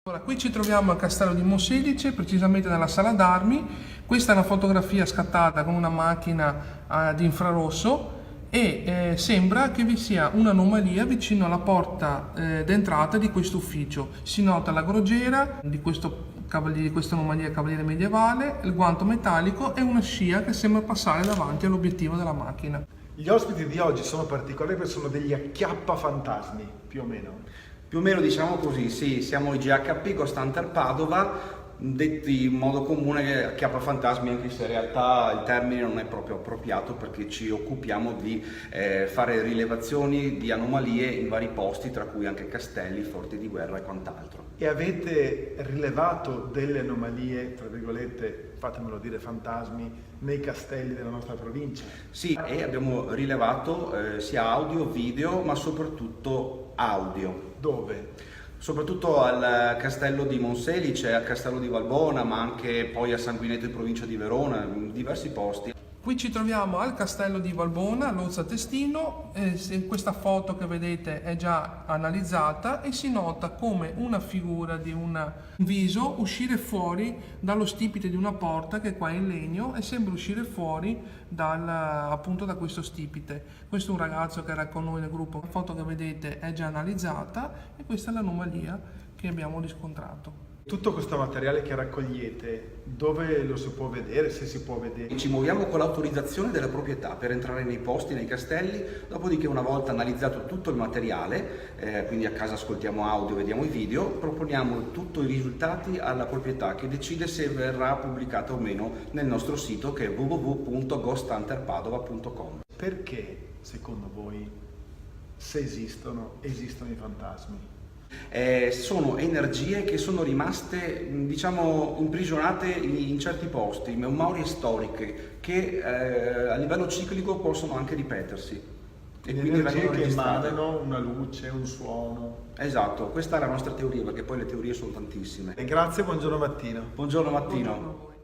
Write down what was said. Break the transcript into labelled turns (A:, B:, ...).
A: Allora, qui ci troviamo al castello di Monselice, precisamente nella sala d'armi. Questa è una fotografia scattata con una macchina ad infrarosso e sembra che vi sia un'anomalia vicino alla porta d'entrata di questo ufficio. Si nota la grogiera di questa anomalia cavaliere medievale, il guanto metallico e una scia che sembra passare davanti all'obiettivo della macchina.
B: Gli ospiti di oggi sono particolari perché sono degli acchiappafantasmi, più o meno.
C: Più o meno diciamo così, sì, siamo i GHP Ghost Hunter Padova, detti in modo comune acchiappafantasmi, anche se in realtà il termine non è proprio appropriato perché ci occupiamo di fare rilevazioni di anomalie in vari posti, tra cui anche castelli, forti di guerra e quant'altro.
B: E avete rilevato delle anomalie, tra virgolette, fatemelo dire, fantasmi, nei castelli della nostra provincia?
C: Sì, e abbiamo rilevato sia audio, video, ma soprattutto audio.
B: Dove?
C: Soprattutto al castello di Monselice, al castello di Valbona, ma anche poi a Sanguineto in provincia di Verona, in diversi posti.
A: Qui ci troviamo al castello di Valbona, Lozza Testino. Questa foto che vedete è già analizzata e si nota come una figura di un viso uscire fuori dallo stipite di una porta che è qua in legno e sembra uscire fuori appunto da questo stipite. Questo è un ragazzo che era con noi nel gruppo. La foto che vedete è già analizzata e questa è l'anomalia che abbiamo riscontrato.
B: Tutto questo materiale che raccogliete, dove lo si può vedere, se si può vedere?
C: Ci muoviamo con l'autorizzazione della proprietà per entrare nei posti, nei castelli, dopodiché una volta analizzato tutto il materiale, quindi a casa ascoltiamo audio, vediamo i video, proponiamo tutti i risultati alla proprietà che decide se verrà pubblicata o meno nel nostro sito che è www.ghosthunterpadova.com.
B: Perché, secondo voi, se esistono i fantasmi?
C: Sono energie che sono rimaste, diciamo, imprigionate in certi posti, memorie storiche che a livello ciclico possono anche ripetersi.
B: E quindi energie che emanano una luce, un suono.
C: Esatto, questa è la nostra teoria, perché poi le teorie sono tantissime.
B: E grazie, buongiorno Mattino.
C: Buongiorno Mattino.
A: Buongiorno a voi.